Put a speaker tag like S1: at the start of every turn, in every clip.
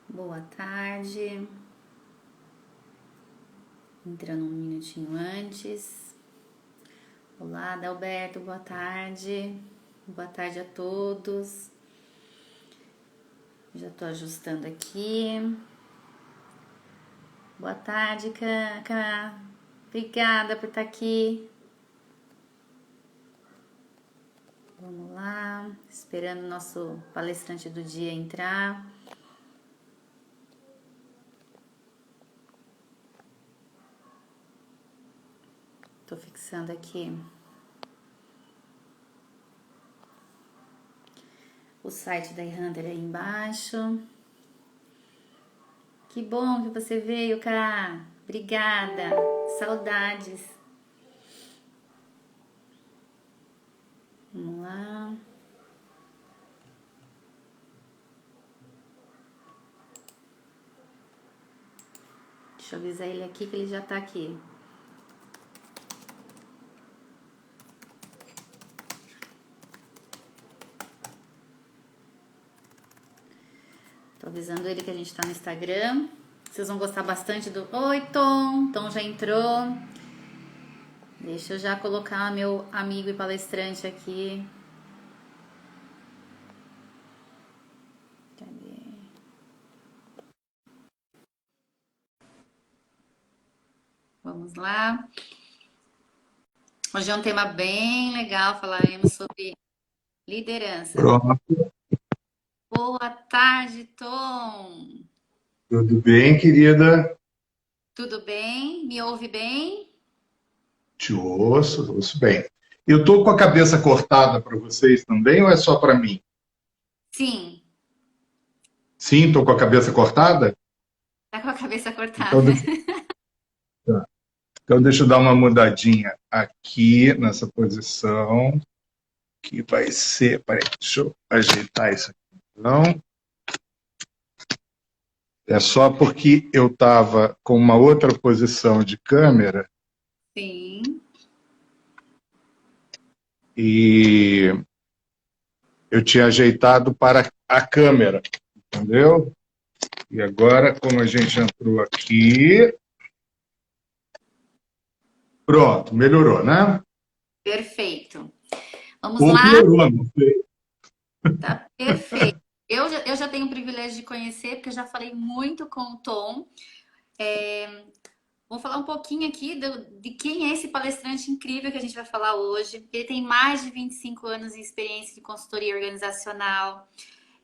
S1: Boa tarde. Entrando um minutinho antes. Olá, Adalberto, boa tarde. Boa tarde a todos. Já tô ajustando aqui. Boa tarde, Cacá. Obrigada por estar aqui. Vamos lá, esperando o nosso palestrante do dia entrar. Tô fixando aqui o site da iHunter aí embaixo. Que bom que você veio, Cá. Obrigada. Saudades. Vamos lá. Deixa eu avisar ele aqui que ele já tá aqui. Tô avisando ele que a gente tá no Instagram. Vocês vão gostar bastante do... Oi, Tom. Tom já entrou. Deixa eu já colocar meu amigo e palestrante aqui. Cadê? Vamos lá. Hoje é um tema bem legal. Falaremos sobre liderança.
S2: Pronto,
S1: Boa tarde, Tom.
S2: tudo bem, querida?
S1: Tudo bem? Me ouve bem?
S2: Te ouço bem. Eu tô com a cabeça cortada para vocês também ou é só para mim?
S1: Sim,
S2: Sim, tô com a cabeça cortada?
S1: tá com a cabeça cortada.
S2: Então deixa, tá. Então deixa eu dar uma mudadinha aqui nessa posição, que vai ser. Peraí, deixa eu ajeitar isso aqui. Não, é só porque eu estava com uma outra posição de câmera
S1: Sim.
S2: e eu tinha ajeitado para a câmera, entendeu? E agora, como a gente entrou aqui, pronto, melhorou, né?
S1: Perfeito. Vamos
S2: Ou
S1: lá?
S2: piorou, não sei.
S1: Tá perfeito. Eu já tenho o privilégio de conhecer, porque eu já falei muito com o Tom. Vou falar um pouquinho aqui de quem é esse palestrante incrível que a gente vai falar hoje. Ele tem mais de 25 anos de experiência de consultoria organizacional,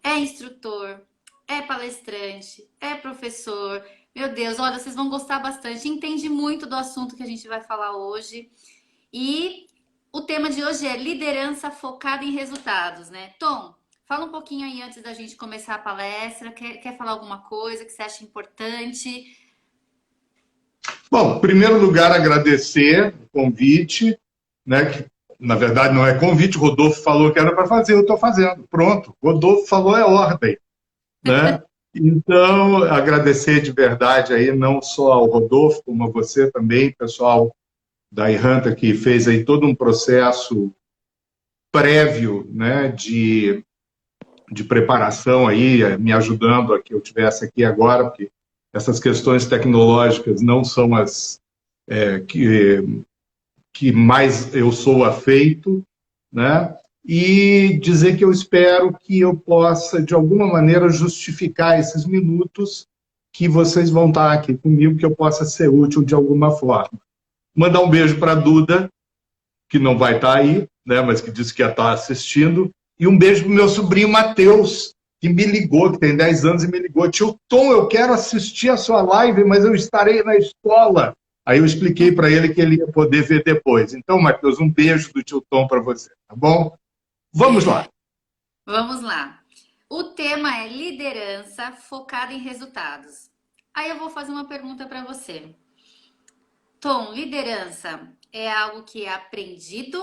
S1: é instrutor, é palestrante, é professor. Meu Deus, olha, vocês vão gostar bastante. Entende muito do assunto que a gente vai falar hoje. E o tema de hoje é liderança focada em resultados, né? Tom, fala um pouquinho aí antes da gente começar a palestra. Quer falar alguma coisa que você acha importante?
S2: Bom, em primeiro lugar, agradecer o convite, né? Que, na verdade, não é convite, o Rodolfo falou que era para fazer, eu estou fazendo. Pronto, Rodolfo falou é ordem, né? Então, agradecer de verdade aí, não só ao Rodolfo, como a você também, pessoal da iHunter, que fez aí todo um processo prévio, né, de preparação aí, me ajudando a que eu tivesse aqui agora, porque essas questões tecnológicas não são as que mais eu sou afeito, né? E dizer que eu espero que eu possa, de alguma maneira, justificar esses minutos que vocês vão estar aqui comigo, que eu possa ser útil de alguma forma. Mandar um beijo para a Duda, que não vai estar aí, né, mas que disse que ia estar assistindo. E um beijo para o meu sobrinho Matheus, que me ligou, que tem 10 anos, e me ligou. Tio Tom, eu quero assistir a sua live, mas eu estarei na escola. Aí eu expliquei para ele que ele ia poder ver depois. Então, Matheus, um beijo do tio Tom para você, tá bom? Vamos lá.
S1: Vamos lá. O tema é liderança focada em resultados. Aí eu vou fazer uma pergunta para você. Tom, liderança é algo que é aprendido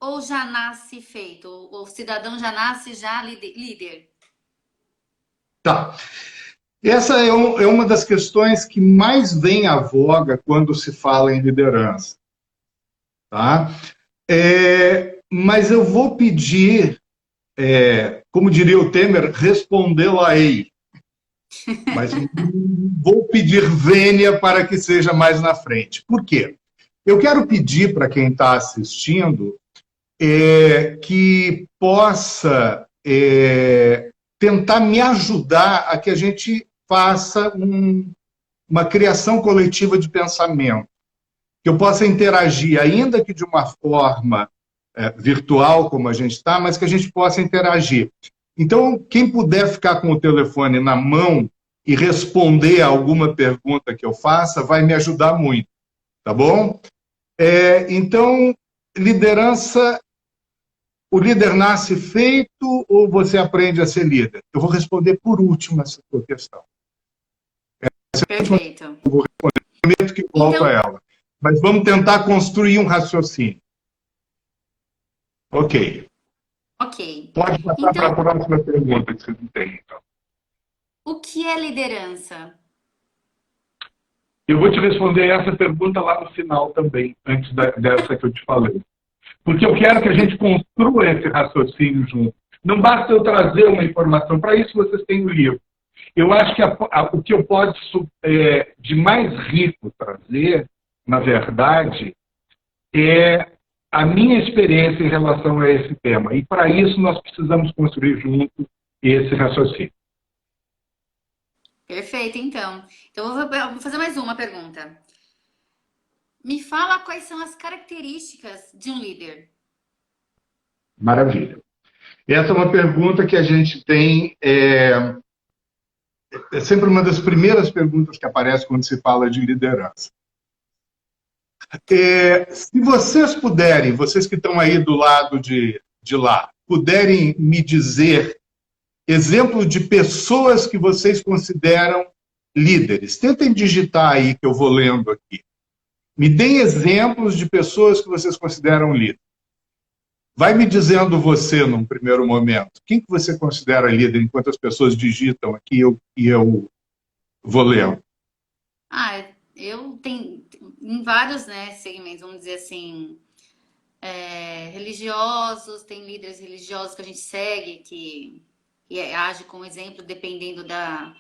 S1: ou já nasce feito? O cidadão já nasce já líder?
S2: Tá. Essa é uma das questões que mais vem à voga quando se fala em liderança. Tá? Mas eu vou pedir, como diria o Temer, respondê-la aí. Mas vou pedir vênia para que seja mais na frente. Por quê? Eu quero pedir para quem está assistindo que possa tentar me ajudar a que a gente faça uma criação coletiva de pensamento, que eu possa interagir, ainda que de uma forma virtual, como a gente está, mas que a gente possa interagir. Então, quem puder ficar com o telefone na mão e responder a alguma pergunta que eu faça, vai me ajudar muito, tá bom? Então, liderança, o líder nasce feito ou você aprende a ser líder? Eu vou responder por último essa sua questão.
S1: Perfeito.
S2: Eu vou responder, prometo que volto a ela. Mas vamos tentar construir um raciocínio. Ok.
S1: Ok.
S2: Pode passar para a próxima pergunta que você tem, então.
S1: O que é liderança?
S2: Eu vou te responder essa pergunta lá no final também, antes dessa que eu te falei. Porque eu quero que a gente construa esse raciocínio junto. Não basta eu trazer uma informação, para isso vocês têm o livro. Eu acho que o que eu posso de mais rico trazer, na verdade, é a minha experiência em relação a esse tema. E para isso nós precisamos construir junto esse raciocínio.
S1: Perfeito, então. Então, eu vou fazer mais uma pergunta. Me fala quais são as características de um líder.
S2: Maravilha. Essa é uma pergunta que a gente tem... É sempre uma das primeiras perguntas que aparece quando se fala de liderança. Se vocês puderem, vocês que estão aí do lado de lá, puderem me dizer exemplo de pessoas que vocês consideram líderes. Tentem digitar aí que eu vou lendo aqui. Me deem exemplos de pessoas que vocês consideram líderes. Vai me dizendo você num primeiro momento. Quem que você considera líder enquanto as pessoas digitam aqui e eu vou lendo?
S1: Eu tenho em vários, né, segmentos, vamos dizer assim, religiosos, tem líderes religiosos que a gente segue, que age como exemplo dependendo da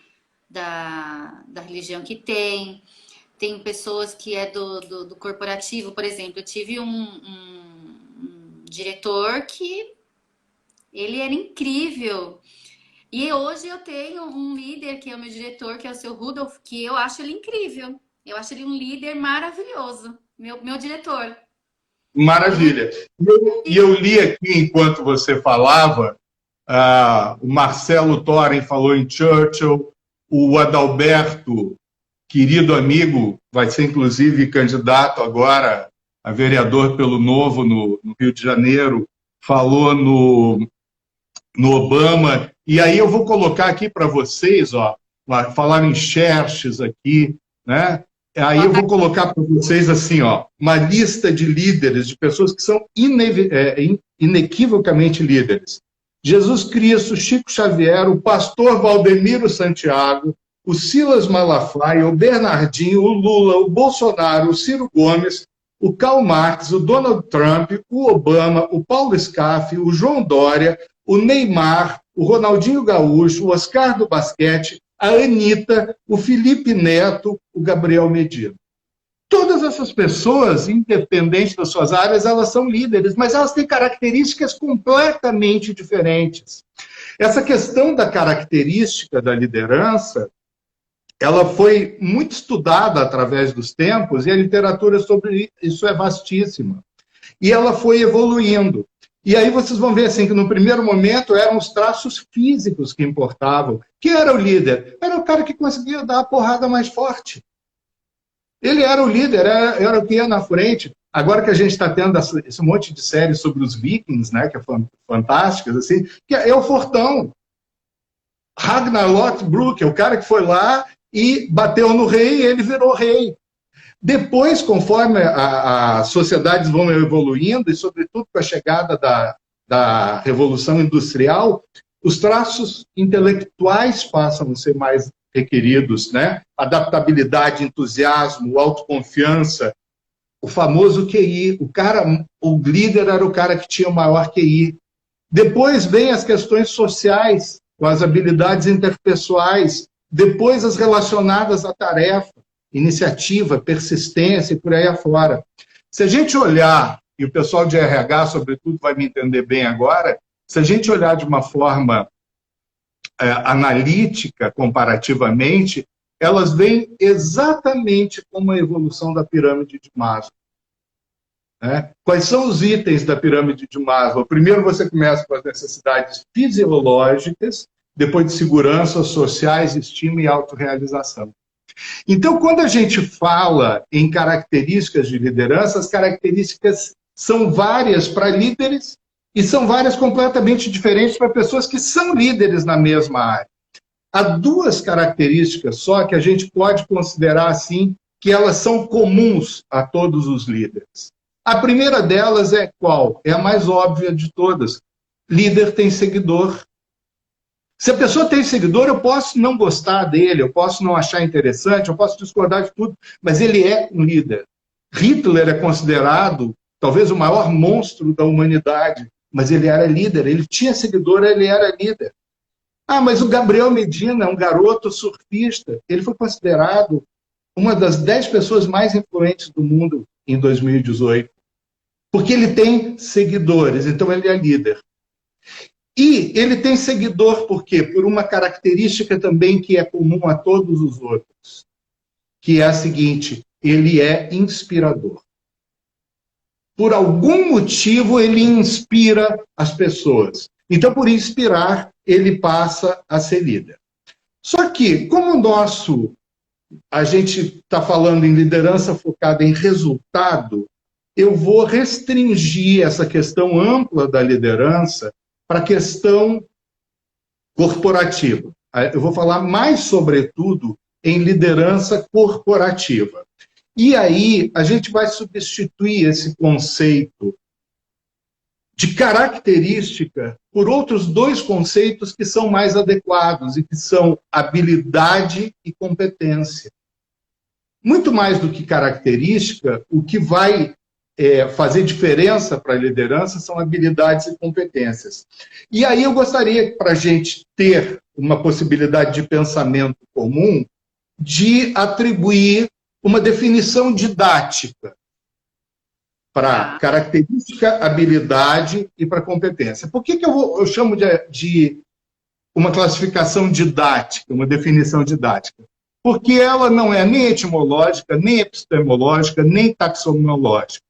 S1: religião que tem. Tem pessoas que é do corporativo, por exemplo. Eu tive um diretor que ele era incrível. E hoje eu tenho um líder que é o meu diretor, que é o seu Rudolf, que eu acho ele incrível. Eu acho ele um líder maravilhoso. Meu diretor.
S2: Maravilha. E eu li aqui, enquanto você falava, o Marcelo Thoren falou em Churchill, o Adalberto, querido amigo, vai ser inclusive candidato agora a vereador pelo Novo no Rio de Janeiro, falou no Obama. E aí eu vou colocar aqui para vocês, falar em Xerxes aqui, né? Aí eu vou colocar para vocês assim, uma lista de líderes, de pessoas que são inequivocamente líderes. Jesus Cristo, Chico Xavier, o pastor Valdemiro Santiago, o Silas Malafaia, o Bernardinho, o Lula, o Bolsonaro, o Ciro Gomes, o Karl Marx, o Donald Trump, o Obama, o Paulo Scaff, o João Dória, o Neymar, o Ronaldinho Gaúcho, o Oscar do basquete, a Anitta, o Felipe Neto, o Gabriel Medina. Todas essas pessoas, independente das suas áreas, elas são líderes, mas elas têm características completamente diferentes. Essa questão da característica da liderança, ela foi muito estudada através dos tempos, e a literatura sobre isso é vastíssima. E ela foi evoluindo. E aí vocês vão ver assim, que no primeiro momento eram os traços físicos que importavam. Quem era o líder? Era o cara que conseguia dar a porrada mais forte. Ele era o líder, era o que ia na frente. Agora que a gente está tendo esse monte de séries sobre os vikings, né, que é fantásticas, assim, que é o fortão. Ragnar Lothbrok, o cara que foi lá e bateu no rei e ele virou rei. Depois, conforme as sociedades vão evoluindo, e sobretudo com a chegada da Revolução Industrial, os traços intelectuais passam a ser mais requeridos, né? Adaptabilidade, entusiasmo, autoconfiança, o famoso QI. O líder era o cara que tinha o maior QI. Depois vem as questões sociais, com as habilidades interpessoais, depois as relacionadas à tarefa, iniciativa, persistência e por aí afora. Se a gente olhar, e o pessoal de RH, sobretudo, vai me entender bem agora, se a gente olhar de uma forma analítica, comparativamente, elas vêm exatamente como a evolução da pirâmide de Maslow. Né? Quais são os itens da pirâmide de Maslow? Primeiro você começa com as necessidades fisiológicas, depois de segurança, sociais, estima e autorrealização. Então, quando a gente fala em características de liderança, as características são várias para líderes e são várias completamente diferentes para pessoas que são líderes na mesma área. Há duas características só que a gente pode considerar assim, que elas são comuns a todos os líderes. A primeira delas é qual? É a mais óbvia de todas. Líder tem seguidor. Se a pessoa tem seguidor, eu posso não gostar dele, eu posso não achar interessante, eu posso discordar de tudo, mas ele é um líder. Hitler é considerado talvez o maior monstro da humanidade, mas ele era líder, ele tinha seguidor, ele era líder. Ah, mas o Gabriel Medina, um garoto surfista, ele foi considerado uma das 10 pessoas mais influentes do mundo em 2018, porque ele tem seguidores, então ele é líder. E ele tem seguidor por quê? Por uma característica também que é comum a todos os outros, que é a seguinte: ele é inspirador. Por algum motivo, ele inspira as pessoas. Então, por inspirar, ele passa a ser líder. Só que, como a gente está falando em liderança focada em resultado, eu vou restringir essa questão ampla da liderança para a questão corporativa. Eu vou falar mais, sobretudo, em liderança corporativa. E aí, a gente vai substituir esse conceito de característica por outros dois conceitos que são mais adequados e que são habilidade e competência. Muito mais do que característica, o que vai fazer diferença para a liderança são habilidades e competências. E aí eu gostaria, para a gente ter uma possibilidade de pensamento comum, de atribuir uma definição didática para característica, habilidade e para competência. Por que eu chamo de uma classificação didática, uma definição didática? Porque ela não é nem etimológica, nem epistemológica, nem taxonológica.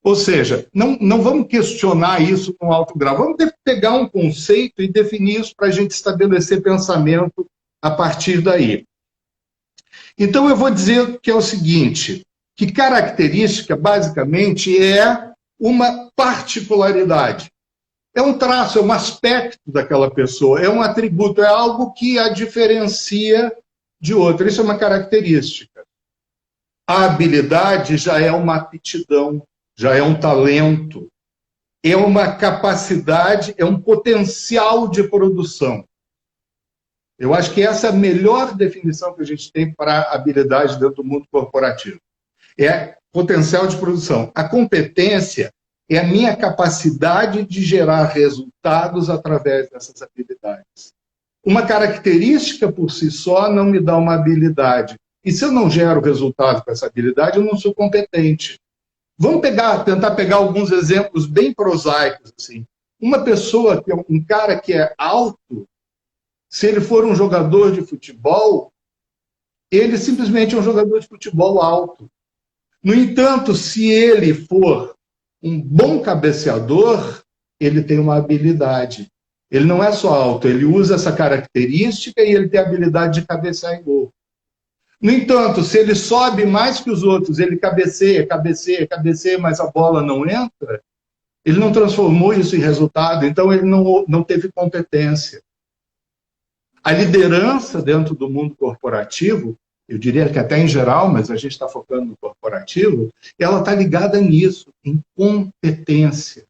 S2: Ou seja, não vamos questionar isso com alto grau. Vamos pegar um conceito e definir isso para a gente estabelecer pensamento a partir daí. Então, eu vou dizer que é o seguinte, que característica, basicamente, é uma particularidade. É um traço, é um aspecto daquela pessoa, é um atributo, é algo que a diferencia de outra. Isso é uma característica. A habilidade já é uma aptidão, já é um talento, é uma capacidade, é um potencial de produção. Eu acho que essa é a melhor definição que a gente tem para habilidade dentro do mundo corporativo. É potencial de produção. A competência é a minha capacidade de gerar resultados através dessas habilidades. Uma característica por si só não me dá uma habilidade. E se eu não gero resultado com essa habilidade, eu não sou competente. Vamos tentar pegar alguns exemplos bem prosaicos. Assim. Uma pessoa, um cara que é alto, se ele for um jogador de futebol, ele simplesmente é um jogador de futebol alto. No entanto, se ele for um bom cabeceador, ele tem uma habilidade. Ele não é só alto, ele usa essa característica e ele tem a habilidade de cabecear em gol. No entanto, se ele sobe mais que os outros, ele cabeceia, mas a bola não entra, ele não transformou isso em resultado, então ele não teve competência. A liderança dentro do mundo corporativo, eu diria que até em geral, mas a gente está focando no corporativo, ela está ligada nisso, em competência,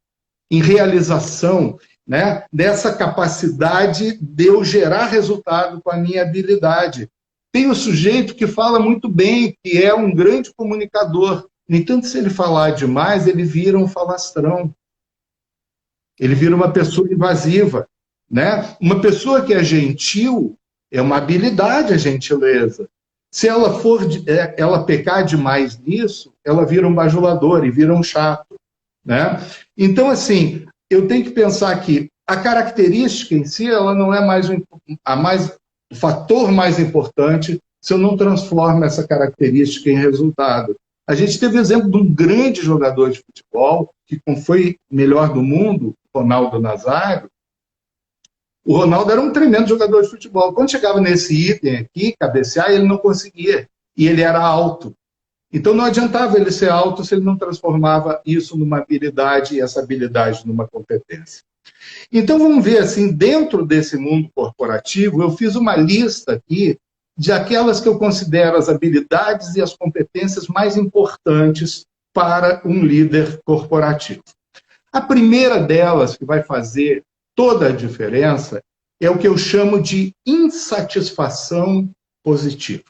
S2: em realização, né, dessa capacidade de eu gerar resultado com a minha habilidade. Tem o sujeito que fala muito bem, que é um grande comunicador. No entanto, se ele falar demais, ele vira um falastrão. Ele vira uma pessoa invasiva. Né? Uma pessoa que é gentil, É uma habilidade a gentileza. Se ela ela pecar demais nisso, ela vira um bajulador e vira um chato, né? Então, assim, eu tenho que pensar que a característica em si, ela não é o fator mais importante se eu não transformo essa característica em resultado. A gente teve o exemplo de um grande jogador de futebol, que foi melhor do mundo, Ronaldo Nazário. O Ronaldo era um tremendo jogador de futebol. Quando chegava nesse item aqui, cabecear, ele não conseguia. E ele era alto. Então não adiantava ele ser alto se ele não transformava isso numa habilidade e essa habilidade numa competência. Então vamos ver assim, dentro desse mundo corporativo, eu fiz uma lista aqui de aquelas que eu considero as habilidades e as competências mais importantes para um líder corporativo. A primeira delas, que vai fazer toda a diferença, é o que eu chamo de insatisfação positiva,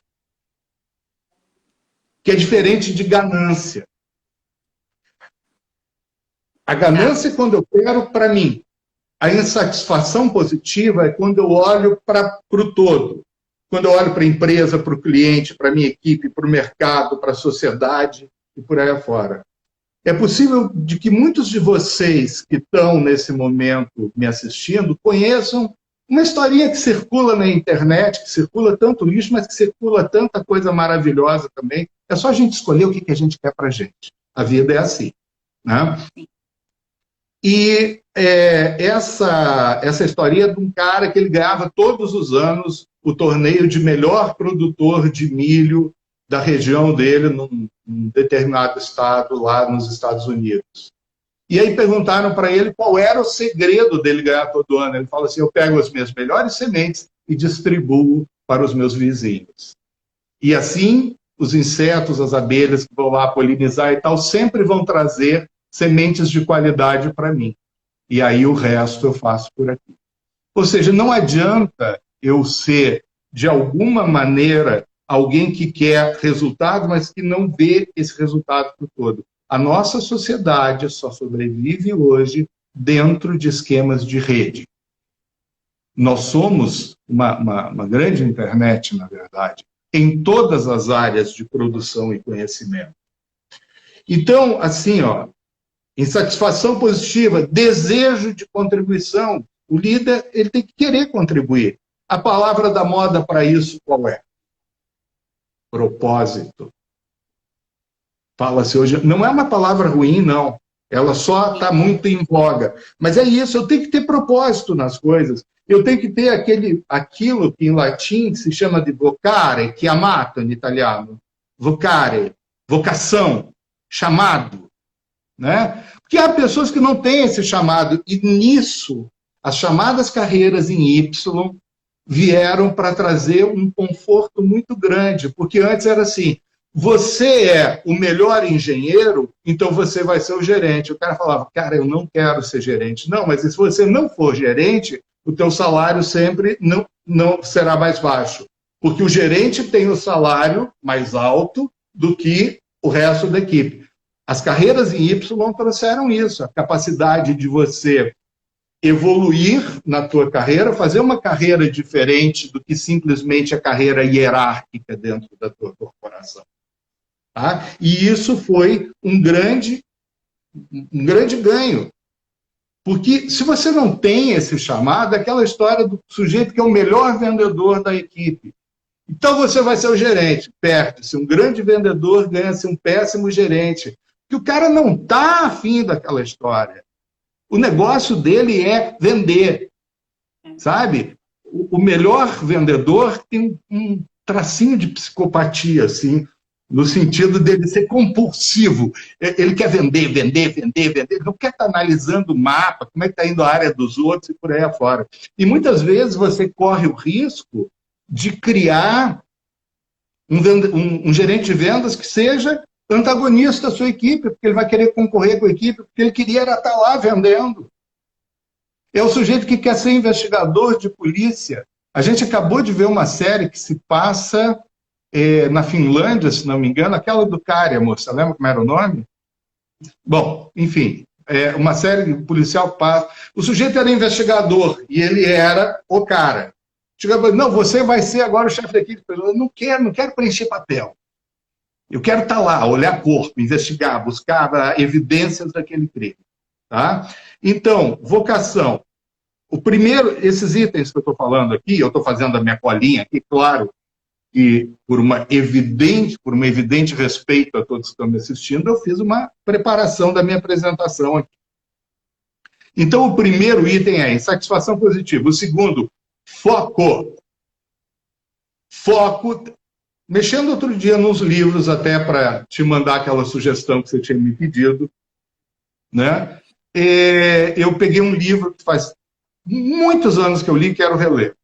S2: que é diferente de ganância. A ganância é quando eu quero para mim. A insatisfação positiva é quando eu olho para o todo. Quando eu olho para a empresa, para o cliente, para a minha equipe, para o mercado, para a sociedade e por aí afora. É possível de que muitos de vocês que estão nesse momento me assistindo conheçam uma historinha que circula na internet, que circula tanto lixo, mas que circula tanta coisa maravilhosa também. É só a gente escolher o que a gente quer para a gente. A vida é assim, né? E essa historinha de um cara que ele ganhava todos os anos o torneio de melhor produtor de milho da região dele, num determinado estado lá nos Estados Unidos. E aí perguntaram para ele qual era o segredo dele ganhar todo ano. Ele fala assim, eu pego as minhas melhores sementes e distribuo para os meus vizinhos. E assim, os insetos, as abelhas que vão lá polinizar e tal, sempre vão trazer sementes de qualidade para mim. E aí o resto eu faço por aqui. Ou seja, não adianta eu ser, de alguma maneira, alguém que quer resultado, mas que não vê esse resultado para o todo. A nossa sociedade só sobrevive hoje dentro de esquemas de rede. Nós somos uma grande internet, na verdade, em todas as áreas de produção e conhecimento. Então, assim, insatisfação positiva, desejo de contribuição. O líder ele tem que querer contribuir. A palavra da moda para isso qual é? Propósito. Fala-se hoje, não é uma palavra ruim, não. Ela só está muito em voga. Mas é isso, eu tenho que ter propósito nas coisas. Eu tenho que ter aquilo que em latim se chama de vocare, chiamato em italiano. Vocare, vocação, chamado. Né? Porque há pessoas que não têm esse chamado. E nisso, as chamadas carreiras em Y vieram para trazer um conforto muito grande. Porque antes era assim, você é o melhor engenheiro, então você vai ser o gerente. O cara falava, cara, eu não quero ser gerente. Não, mas se você não for gerente, o teu salário sempre não será mais baixo. Porque o gerente tem o salário mais alto do que o resto da equipe. As carreiras em Y trouxeram isso, a capacidade de você evoluir na tua carreira, fazer uma carreira diferente do que simplesmente a carreira hierárquica dentro da tua corporação. Tá? E isso foi um grande ganho. Porque se você não tem esse chamado, é aquela história do sujeito que é o melhor vendedor da equipe. Então você vai ser o gerente, perde-se. Um grande vendedor ganha-se um péssimo gerente. Porque o cara não está afim daquela história. O negócio dele é vender. Sabe? O melhor vendedor tem um tracinho de psicopatia, assim, no sentido dele ser compulsivo. Ele quer vender. Ele não quer estar analisando o mapa, como é que está indo a área dos outros e por aí afora. E muitas vezes você corre o risco de criar um gerente de vendas que seja antagonista da sua equipe, porque ele vai querer concorrer com a equipe, porque ele queria estar lá vendendo. É o sujeito que quer ser investigador de polícia. A gente acabou de ver uma série que se passa na Finlândia, se não me engano, aquela do Cária, moça, lembra como era o nome? Bom, enfim, uma série policial que passa. O sujeito era investigador e ele era o cara. Chegava, não, você vai ser agora o chefe da equipe. Eu não quero preencher papel. Eu quero estar lá, olhar corpo, investigar, buscar evidências daquele crime. Tá? Então, vocação. O primeiro, esses itens que eu estou falando aqui, eu estou fazendo a minha colinha aqui, claro, que por uma evidente respeito a todos que estão me assistindo, eu fiz uma preparação da minha apresentação aqui. Então, o primeiro item é insatisfação positiva. O segundo, foco. Foco. Mexendo outro dia nos livros, até para te mandar aquela sugestão que você tinha me pedido, né? Eu peguei um livro que faz muitos anos que eu li e quero reler.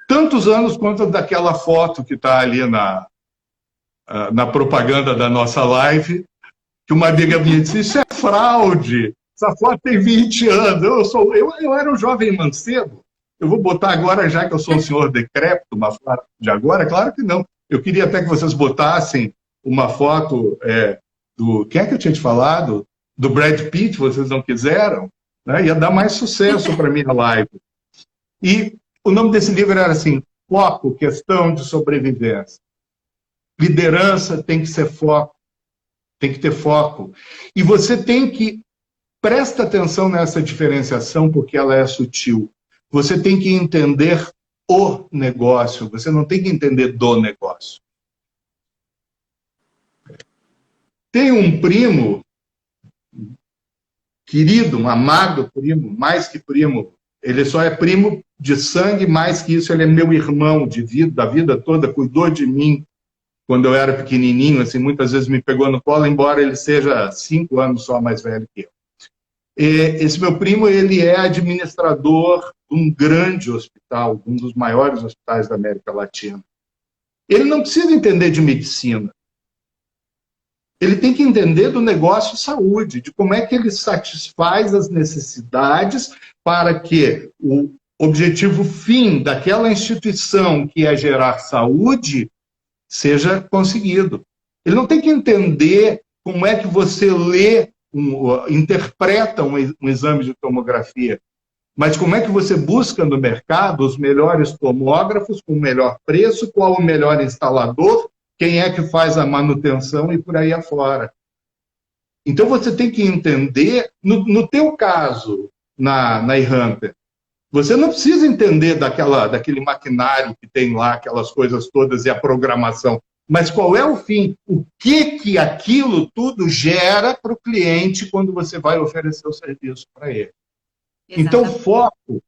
S2: Tantos anos quanto daquela foto que está ali na propaganda da nossa live, que uma amiga minha disse, isso é fraude, essa foto tem 20 anos, eu era um jovem mancebo, eu vou botar agora, já que eu sou um senhor decrépito, uma foto de agora? Claro que não. Eu queria até que vocês botassem uma foto do... Quem é que eu tinha te falado? Do Brad Pitt, vocês não quiseram? Né? Ia dar mais sucesso para a minha live. E o nome desse livro era assim, Foco, Questão de Sobrevivência. Liderança tem que ser foco, tem que ter foco. E você tem que... Presta atenção nessa diferenciação, porque ela é sutil. Você tem que entender o negócio, você não tem que entender do negócio. Tem um primo, querido, um amado primo, mais que primo, ele só é primo de sangue, mais que isso, ele é meu irmão de vida, da vida toda, cuidou de mim quando eu era pequenininho, assim, muitas vezes me pegou no colo, embora ele seja 5 anos só mais velho que eu. Esse meu primo, ele é administrador de um grande hospital, um dos maiores hospitais da América Latina. Ele não precisa entender de medicina. Ele tem que entender do negócio saúde, de como é que ele satisfaz as necessidades para que o objetivo fim daquela instituição, que é gerar saúde, seja conseguido. Ele não tem que entender como é que você lê, interpreta um exame de tomografia, mas como é que você busca no mercado os melhores tomógrafos, com o melhor preço, qual o melhor instalador, quem é que faz a manutenção e por aí afora. Então você tem que entender, no teu caso, na eHunter, você não precisa entender daquele maquinário que tem lá, aquelas coisas todas e a programação, mas qual é o fim? O que aquilo tudo gera para o cliente quando você vai oferecer o serviço para ele. Exatamente. Então, foco,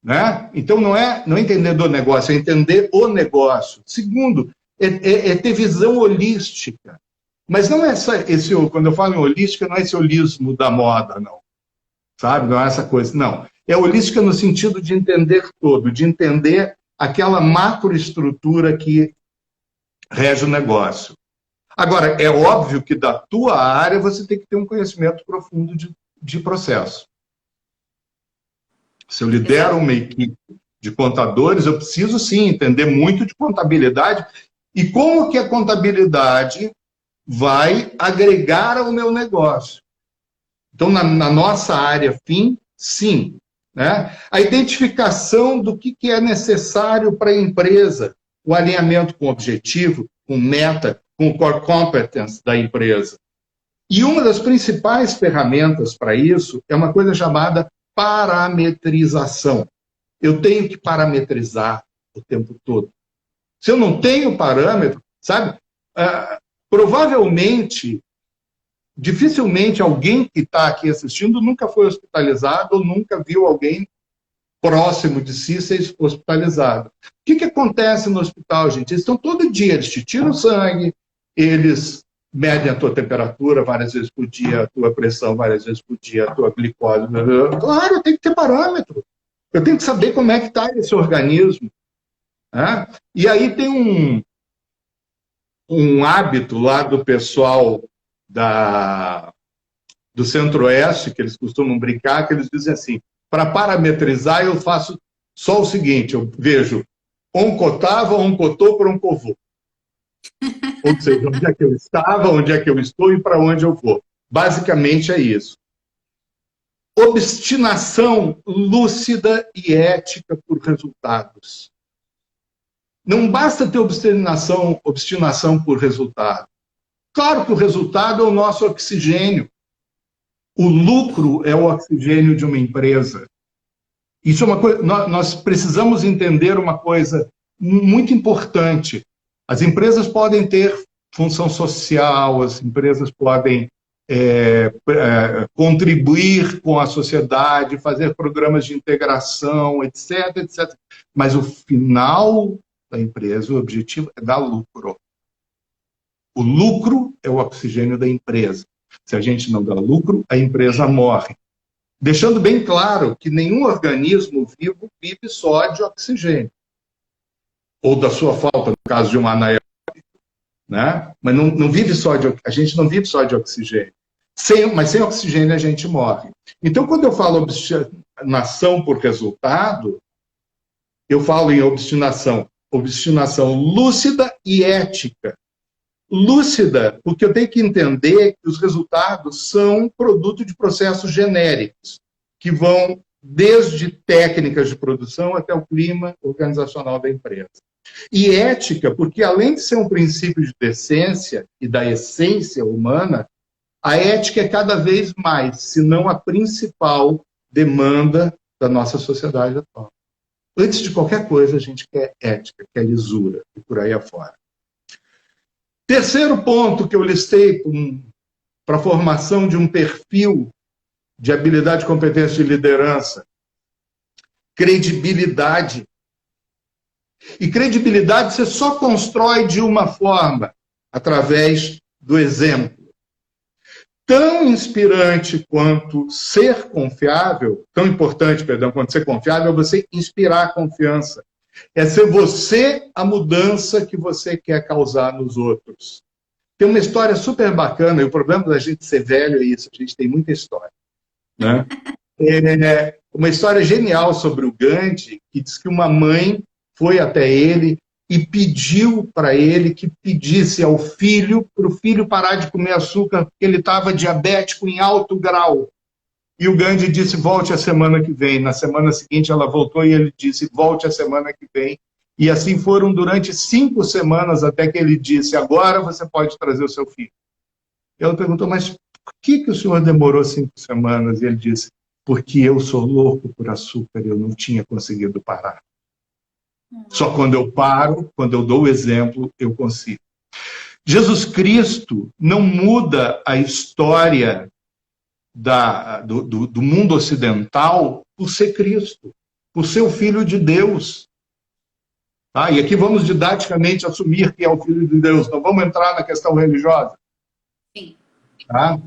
S2: né? Então, não é entender do negócio, é entender o negócio. Segundo, é ter visão holística. Mas não é quando eu falo em holística, não é esse holismo da moda, não. Sabe? Não é essa coisa, não. É holística no sentido de entender todo, de entender aquela macroestrutura que rege o negócio. Agora, é óbvio que da tua área você tem que ter um conhecimento profundo de processo. Se eu lidero uma equipe de contadores, eu preciso sim entender muito de contabilidade e como que a contabilidade vai agregar ao meu negócio. Então, na nossa área fim, sim. Né? A identificação do que é necessário para a empresa, o alinhamento com o objetivo, com meta, com o core competence da empresa. E uma das principais ferramentas para isso é uma coisa chamada parametrização. Eu tenho que parametrizar o tempo todo. Se eu não tenho parâmetro, sabe? Provavelmente, dificilmente alguém que está aqui assistindo nunca foi hospitalizado ou nunca viu alguém próximo de si ser hospitalizado. O que acontece no hospital, gente? Eles estão todo dia, eles te tiram sangue, eles medem a tua temperatura várias vezes por dia, a tua pressão várias vezes por dia, a tua glicose. Claro, eu tenho que ter parâmetro. Eu tenho que saber como é que está esse organismo. Né? E aí tem um hábito lá do pessoal do Centro-Oeste, que eles costumam brincar, que eles dizem assim, para parametrizar eu faço só o seguinte, eu vejo oncotava, oncotou para oncovô. Ou seja, onde é que eu estava, onde é que eu estou e para onde eu vou. Basicamente é isso. Obstinação lúcida e ética por resultados. Não basta ter obstinação por resultado. Claro que o resultado é o nosso oxigênio. O lucro é o oxigênio de uma empresa. Isso é uma coisa, nós precisamos entender uma coisa muito importante. As empresas podem ter função social, as empresas podem contribuir com a sociedade, fazer programas de integração, etc, etc. Mas o final da empresa, o objetivo é dar lucro. O lucro é o oxigênio da empresa. Se a gente não dá lucro, a empresa morre. Deixando bem claro que nenhum organismo vivo vive só de oxigênio. Ou da sua falta, no caso de uma anaeróbica. Né? Mas não vive só a gente não vive só de oxigênio. Mas sem oxigênio a gente morre. Então, quando eu falo obstinação por resultado, eu falo em obstinação lúcida e ética. Lúcida, porque eu tenho que entender que os resultados são produto de processos genéricos, que vão desde técnicas de produção até o clima organizacional da empresa. E ética, porque além de ser um princípio de decência e da essência humana, a ética é cada vez mais, se não a principal demanda da nossa sociedade atual. Antes de qualquer coisa, a gente quer ética, quer lisura, e por aí afora. Terceiro ponto que eu listei para a formação de um perfil de habilidade, competência e liderança. Credibilidade. E credibilidade você só constrói de uma forma, através do exemplo. Tão inspirante quanto ser confiável, tão importante, perdão, quanto ser confiável, é você inspirar confiança. É ser você a mudança que você quer causar nos outros. Tem uma história super bacana, e o problema da gente ser velho é isso, a gente tem muita história. Né? Uma história genial sobre o Gandhi, que diz que uma mãe foi até ele e pediu para ele que pedisse ao filho, para o filho parar de comer açúcar, porque ele estava diabético em alto grau. E o Gandhi disse, volte a semana que vem. Na semana seguinte ela voltou e ele disse, volte a semana que vem. E assim foram durante 5 semanas até que ele disse, agora você pode trazer o seu filho. E ela perguntou, mas por que o senhor demorou 5 semanas? E ele disse, porque eu sou louco por açúcar e eu não tinha conseguido parar. Só quando eu paro, quando eu dou o exemplo, eu consigo. Jesus Cristo não muda a história do mundo ocidental por ser Cristo, por ser o Filho de Deus. Tá? E aqui vamos didaticamente assumir que é o Filho de Deus, não vamos entrar na questão religiosa.
S1: Sim.
S2: Tá?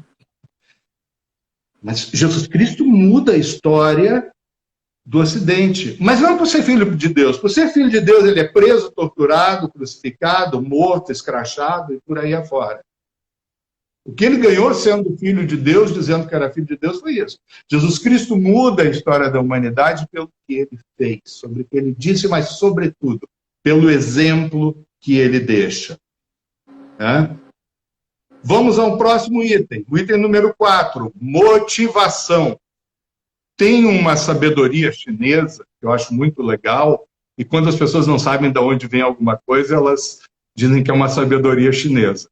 S2: Mas Jesus Cristo muda a história do Ocidente. Mas não por ser Filho de Deus. Por ser Filho de Deus, ele é preso, torturado, crucificado, morto, escrachado e por aí afora. O que ele ganhou sendo Filho de Deus, dizendo que era Filho de Deus, foi isso. Jesus Cristo muda a história da humanidade pelo que ele fez, sobre o que ele disse, mas, sobretudo, pelo exemplo que ele deixa. Né? Vamos ao próximo item. O item número 4, motivação. Tem uma sabedoria chinesa, que eu acho muito legal, e quando as pessoas não sabem de onde vem alguma coisa, elas dizem que é uma sabedoria chinesa.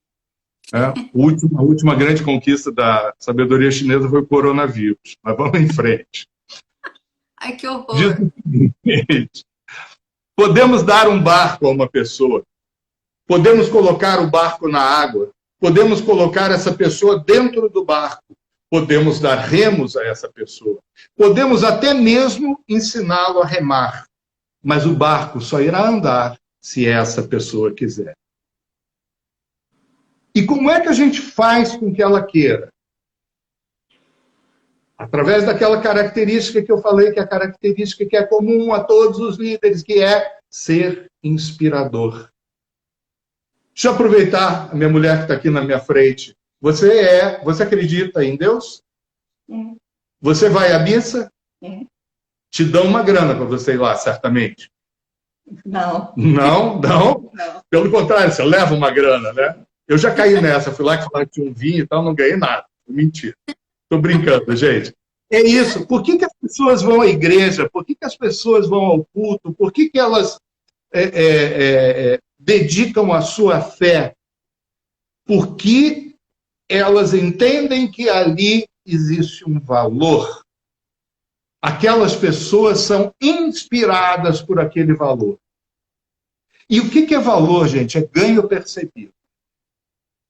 S2: A última grande conquista da sabedoria chinesa foi o coronavírus. Mas vamos em frente.
S1: Ai, que horror.
S2: Podemos dar um barco a uma pessoa. Podemos colocar o barco na água. Podemos colocar essa pessoa dentro do barco. Podemos dar remos a essa pessoa. Podemos até mesmo ensiná-lo a remar. Mas o barco só irá andar se essa pessoa quiser. E como é que a gente faz com que ela queira? Através daquela característica que eu falei, que é a característica que é comum a todos os líderes, que é ser inspirador. Deixa eu aproveitar a minha mulher que está aqui na minha frente. Você acredita em Deus? Você vai à missa? Te dão uma grana para você ir lá, certamente.
S3: Não.
S2: Não?
S3: Não.
S2: Pelo contrário, você leva uma grana, né? Eu já caí nessa, fui lá que falaram que tinha um vinho e tal, não ganhei nada. Mentira. Estou brincando, gente. É isso. Por que as pessoas vão à igreja? Por que as pessoas vão ao culto? Por que elas dedicam a sua fé porque elas entendem que ali existe um valor. Aquelas pessoas são inspiradas por aquele valor. E o que é valor, gente? É ganho percebido.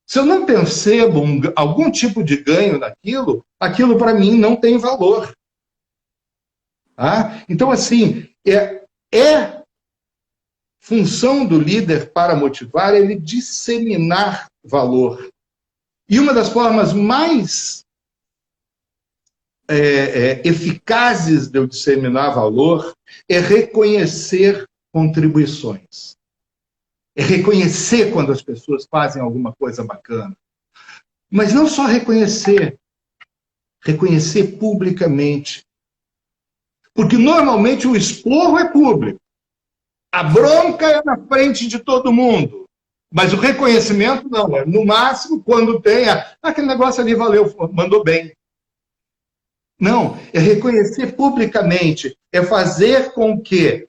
S2: Se eu não percebo algum tipo de ganho naquilo, aquilo para mim não tem valor. Tá? Então, assim, é função do líder para motivar ele disseminar valor. E uma das formas mais eficazes de eu disseminar valor é reconhecer contribuições. É reconhecer quando as pessoas fazem alguma coisa bacana. Mas não só reconhecer publicamente. Porque normalmente o esporro é público. A bronca é na frente de todo mundo. Mas o reconhecimento não. É no máximo quando tem aquele negócio ali valeu, mandou bem. Não, é reconhecer publicamente. É fazer com que...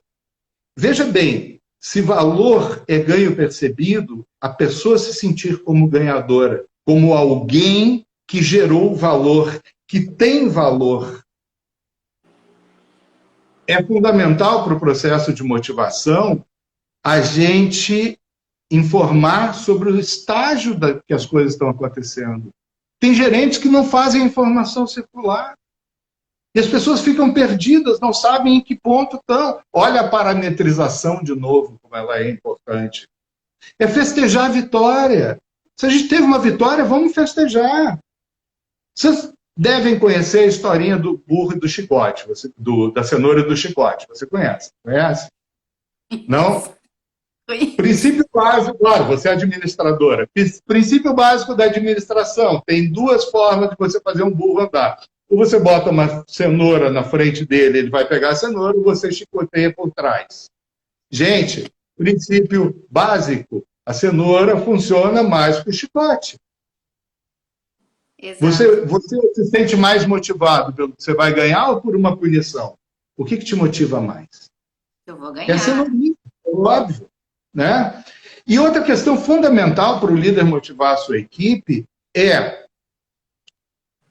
S2: Veja bem, se valor é ganho percebido, a pessoa se sentir como ganhadora, como alguém que gerou valor, que tem valor. É fundamental para o processo de motivação a gente informar sobre o estágio que as coisas estão acontecendo. Tem gerentes que não fazem a informação circular. E as pessoas ficam perdidas, não sabem em que ponto estão. Olha a parametrização de novo, como ela é importante. É festejar a vitória. Se a gente teve uma vitória, vamos festejar. Vocês devem conhecer a historinha do burro e do chicote, da cenoura e do chicote. Você conhece? Conhece? Não? Princípio básico, claro, você é administradora. Princípio básico da administração. Tem duas formas de você fazer um burro andar. Ou você bota uma cenoura na frente dele, ele vai pegar a cenoura, ou você chicoteia por trás. Gente, princípio básico, a cenoura funciona mais que o chicote. Você se sente mais motivado pelo que você vai ganhar ou por uma punição? O que te motiva mais?
S1: Eu vou ganhar.
S2: É a cenourinha, é óbvio. Né? E outra questão fundamental para o líder motivar a sua equipe é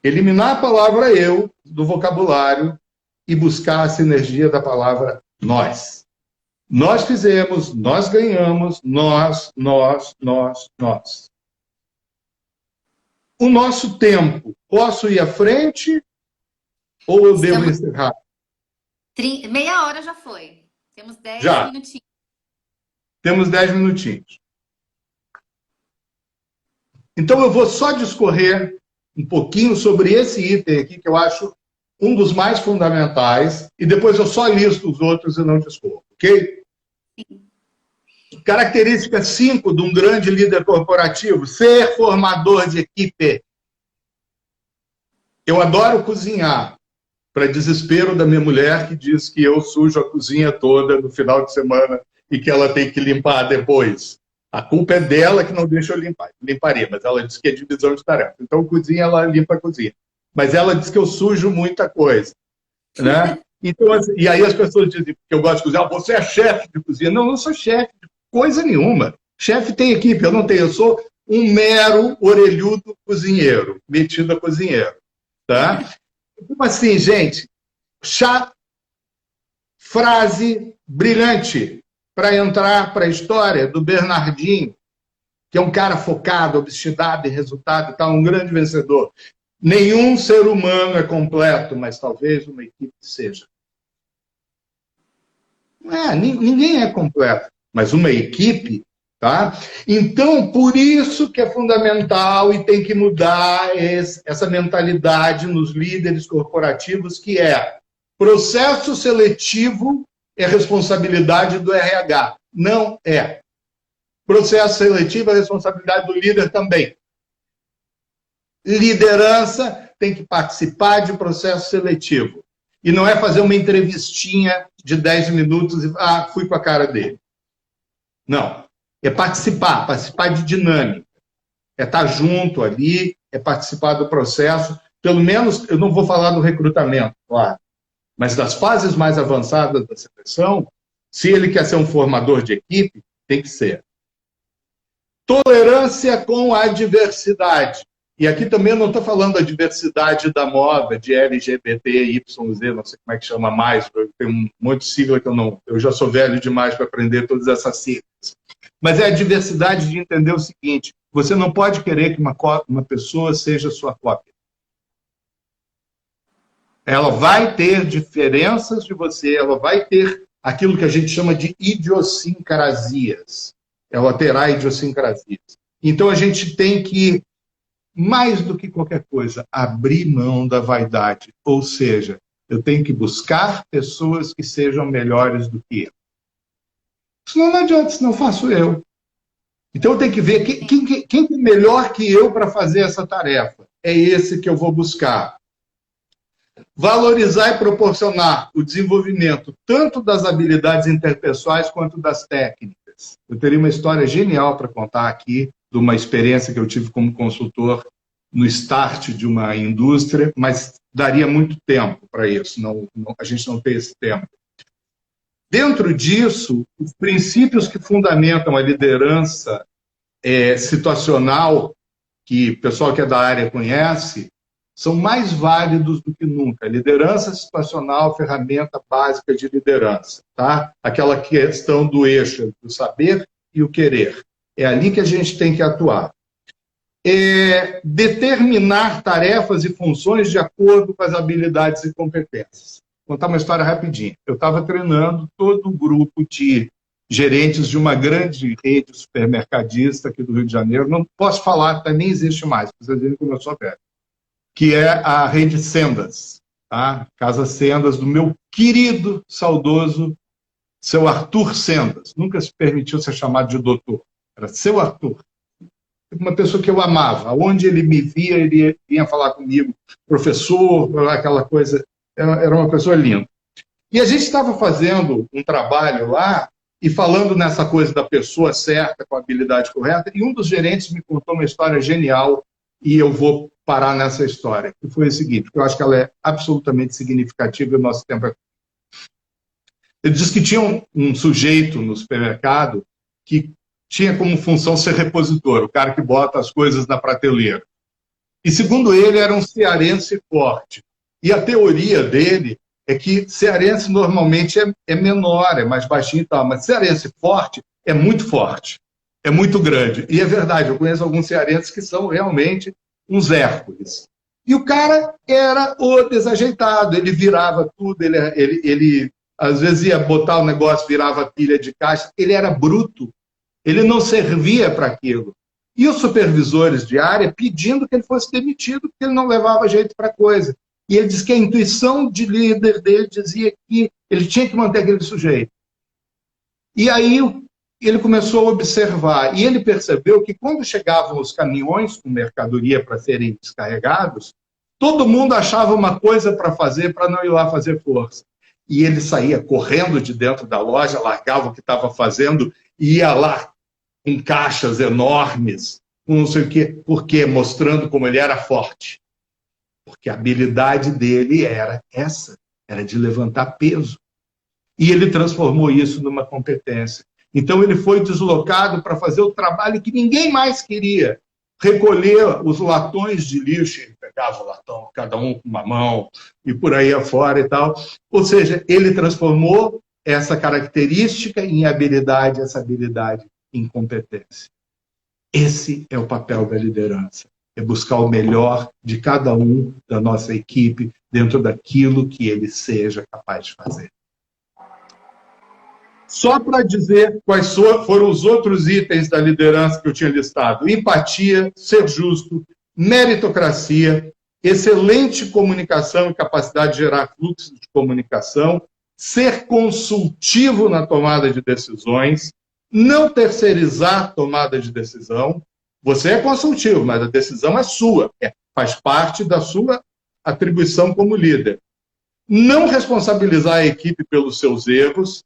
S2: eliminar a palavra eu do vocabulário e buscar a sinergia da palavra nós. Nós fizemos, nós ganhamos, nós. O nosso tempo, posso ir à frente ou eu devo encerrar?
S1: Meia hora já foi. Temos 10 minutinhos.
S2: Temos 10 minutinhos. Então eu vou só discorrer um pouquinho sobre esse item aqui, que eu acho um dos mais fundamentais, e depois eu só listo os outros e não discorro, ok?
S1: Sim.
S2: Característica 5 de um grande líder corporativo: ser formador de equipe. Eu adoro cozinhar, para desespero da minha mulher, que diz que eu sujo a cozinha toda no final de semana e que ela tem que limpar depois. A culpa é dela que não deixa eu limpar. Eu limparia, mas ela diz que é divisão de tarefa. Então, cozinha, ela limpa a cozinha. Mas ela diz que eu sujo muita coisa. Né? Então, assim, e aí as pessoas dizem que eu gosto de cozinhar, você é chefe de cozinha. Não, eu não sou chefe de coisa nenhuma. Chefe tem equipe, eu não tenho. Eu sou um mero orelhudo cozinheiro, metido a cozinheiro. Tá? Então, assim, gente, frase brilhante para entrar para a história do Bernardinho, que é um cara focado, obstinado em resultado e tal, um grande vencedor. Nenhum ser humano é completo, mas talvez uma equipe seja. Ninguém é completo, mas uma equipe, tá? Então, por isso que é fundamental e tem que mudar essa mentalidade nos líderes corporativos, que é processo seletivo é responsabilidade do RH. Não é. Processo seletivo é responsabilidade do líder também. Liderança tem que participar de processo seletivo. E não é fazer uma entrevistinha de 10 minutos e fui com a cara dele. Não. É participar de dinâmica. É estar junto ali, é participar do processo. Pelo menos, eu não vou falar do recrutamento, claro, mas das fases mais avançadas da seleção, Se ele quer ser um formador de equipe, tem que ser. Tolerância com a diversidade. E aqui também eu não estou falando da diversidade da moda, de LGBT, YZ, não sei como é que chama mais, tem um monte de sigla que eu já sou velho demais para aprender todas essas siglas. Mas é a diversidade de entender o seguinte: você não pode querer que uma pessoa seja sua cópia. Ela vai ter diferenças de você, ela vai ter aquilo que a gente chama de idiosincrasias. Ela terá idiosincrasias. Então a gente tem que, mais do que qualquer coisa, abrir mão da vaidade. Ou seja, eu tenho que buscar pessoas que sejam melhores do que eu. Senão não adianta, senão faço eu. Então eu tenho que ver quem é melhor que eu para fazer essa tarefa. É esse que eu vou buscar. Valorizar e proporcionar o desenvolvimento tanto das habilidades interpessoais quanto das técnicas. Eu teria uma história genial para contar aqui, de uma experiência que eu tive como consultor no start de uma indústria, mas daria muito tempo para isso, a gente não tem esse tempo. Dentro disso, os princípios que fundamentam a liderança situacional, que o pessoal que é da área conhece, são mais válidos do que nunca. Liderança situacional, ferramenta básica de liderança. Tá? Aquela questão do eixo, do saber e o querer. É ali que a gente tem que atuar. Determinar tarefas e funções de acordo com as habilidades e competências. Vou contar uma história rapidinho. Eu estava treinando todo um grupo de gerentes de uma grande rede supermercadista aqui do Rio de Janeiro. Não posso falar, nem existe mais, para vocês verem como eu sou velho. Que é a rede Sendas, tá? Casa Sendas, do meu querido, saudoso, seu Arthur Sendas. Nunca se permitiu ser chamado de doutor. Era seu Arthur. Uma pessoa que eu amava. Onde ele me via, ele vinha falar comigo. Professor, aquela coisa. Era uma pessoa linda. E a gente estava fazendo um trabalho lá e falando nessa coisa da pessoa certa, com a habilidade correta, e um dos gerentes me contou uma história genial e eu vou parar nessa história, que foi o seguinte, porque eu acho que ela é absolutamente significativa e o nosso tempo é... Ele disse que tinha um sujeito no supermercado que tinha como função ser repositor, o cara que bota as coisas na prateleira. E, segundo ele, era um cearense forte. E a teoria dele é que cearense normalmente é menor, é mais baixinho e tal, mas cearense forte, é muito grande. E é verdade, eu conheço alguns cearenses que são realmente uns Hércules. E o cara era o desajeitado, ele virava tudo, ele às vezes ia botar o negócio, virava pilha de caixa, ele era bruto, ele não servia para aquilo. E os supervisores de área pedindo que ele fosse demitido, porque ele não levava jeito para a coisa. E ele disse que a intuição de líder dele dizia que ele tinha que manter aquele sujeito. E aí ele começou a observar, e ele percebeu que quando chegavam os caminhões com mercadoria para serem descarregados, todo mundo achava uma coisa para fazer para não ir lá fazer força. E ele saía correndo de dentro da loja, largava o que estava fazendo e ia lá com caixas enormes, com não sei o quê. Por quê? Mostrando como ele era forte. Porque a habilidade dele era essa, era de levantar peso. E ele transformou isso numa competência. Então ele foi deslocado para fazer o trabalho que ninguém mais queria. Recolher os latões de lixo, ele pegava o latão, cada um com uma mão, e por aí afora e tal. Ou seja, ele transformou essa característica em habilidade, essa habilidade em competência. Esse é o papel da liderança. É buscar o melhor de cada um da nossa equipe dentro daquilo que ele seja capaz de fazer. Só para dizer quais foram os outros itens da liderança que eu tinha listado. Empatia, ser justo, meritocracia, excelente comunicação e capacidade de gerar fluxo de comunicação, ser consultivo na tomada de decisões, não terceirizar a tomada de decisão. Você é consultivo, mas a decisão é sua, faz parte da sua atribuição como líder. Não responsabilizar a equipe pelos seus erros,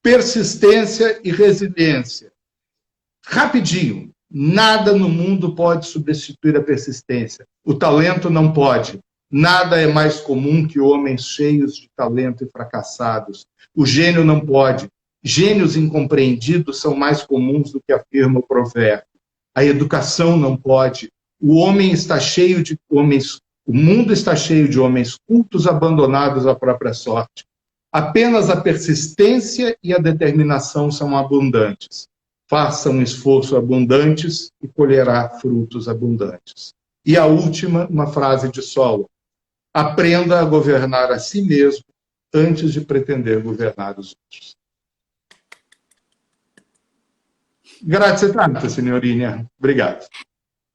S2: persistência e resiliência. Rapidinho, nada no mundo pode substituir a persistência. O talento não pode, Nada é mais comum que homens cheios de talento e fracassados. O gênio não pode. Gênios incompreendidos são mais comuns do que afirma o provérbio. A educação não pode. O homem está cheio de homens, o mundo está cheio de homens cultos abandonados à própria sorte. Apenas a persistência e a determinação são abundantes. Faça um esforço abundantes e colherá frutos abundantes. E a última, uma frase de Solon. Aprenda a governar a si mesmo antes de pretender governar os outros. Grazie tanto, signorinha. Obrigado.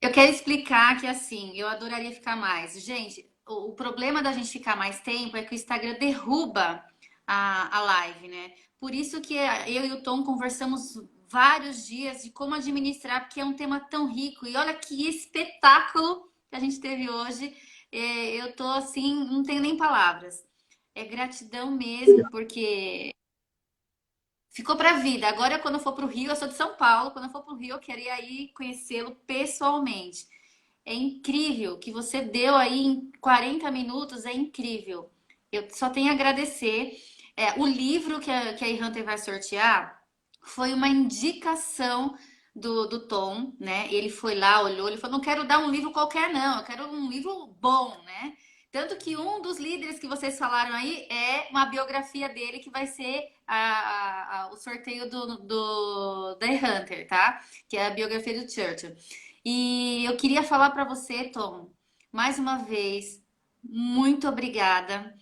S1: Eu quero explicar que, assim, eu adoraria ficar mais. Gente, o problema da gente ficar mais tempo é que o Instagram derruba a live, né? Por isso que eu e o Tom conversamos vários dias de como administrar, porque é um tema tão rico. E olha que espetáculo que a gente teve hoje. Eu tô assim, não tenho nem palavras. É gratidão mesmo, porque ficou para a vida. Agora, quando eu for para o Rio, eu sou de São Paulo. Quando eu for para o Rio, eu queria ir conhecê-lo pessoalmente. É incrível o que você deu aí em 40 minutos, é incrível. Eu só tenho a agradecer. O livro que a E-Hunter vai sortear foi uma indicação do Tom, né? Ele foi lá, olhou, ele falou, não quero dar um livro qualquer, não. Eu quero um livro bom, né? Tanto que um dos líderes que vocês falaram aí é uma biografia dele que vai ser o sorteio da E-Hunter, tá? Que é a biografia do Churchill. E eu queria falar para você, Tom, mais uma vez, muito obrigada.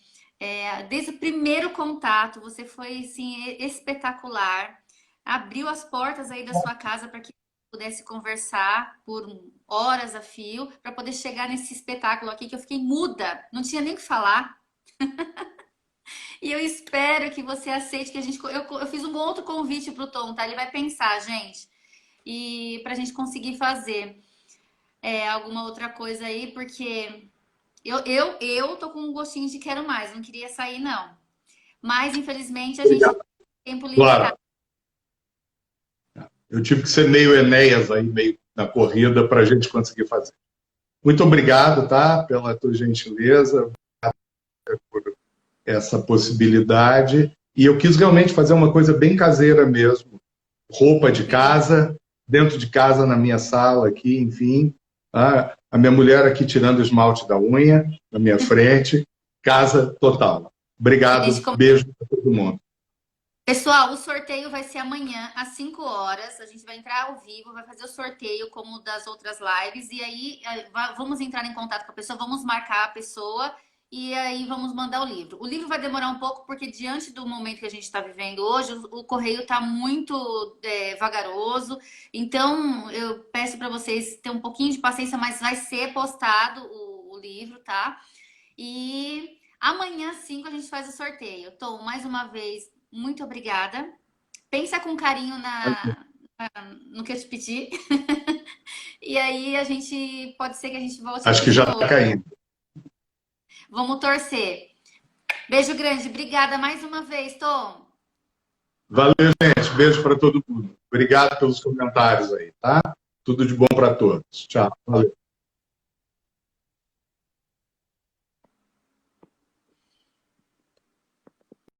S1: Desde o primeiro contato, você foi assim, espetacular. Abriu as portas aí da sua casa para que pudesse conversar por horas a fio, para poder chegar nesse espetáculo aqui, que eu fiquei muda, não tinha nem o que falar. E eu espero que você aceite que eu fiz um outro convite para o Tom, tá? Ele vai pensar, gente, e para a gente conseguir fazer alguma outra coisa aí, porque eu tô com um gostinho de quero mais, não queria sair, não. Mas, infelizmente, a gente tem tempo limitado.
S2: Claro. Eu tive que ser meio Enéas aí, meio na corrida, para a gente conseguir fazer. Muito obrigado, tá? Pela tua gentileza, por essa possibilidade. E eu quis realmente fazer uma coisa bem caseira mesmo. Roupa de casa, dentro de casa, na minha sala aqui, enfim. A minha mulher aqui tirando o esmalte da unha, na minha frente. Casa total. Obrigado, beijo para todo mundo.
S1: Pessoal, o sorteio vai ser amanhã, às 5 horas. A gente vai entrar ao vivo, vai fazer o sorteio como das outras lives. E aí, vamos entrar em contato com a pessoa, vamos marcar a pessoa e aí vamos mandar o livro. O livro vai demorar um pouco, porque diante do momento que a gente está vivendo hoje, o correio está muito vagaroso. Então, eu peço para vocês terem um pouquinho de paciência, mas vai ser postado o livro, tá? E amanhã, às 5, a gente faz o sorteio. Tom, mais uma vez, muito obrigada. Pensa com carinho no que eu te pedi. E aí pode ser que a gente volte.
S2: Acho que já está caindo.
S1: Vamos torcer. Beijo grande. Obrigada mais uma vez, Tom.
S2: Valeu, gente. Beijo para todo mundo. Obrigado pelos comentários aí, tá? Tudo de bom para todos. Tchau. Valeu.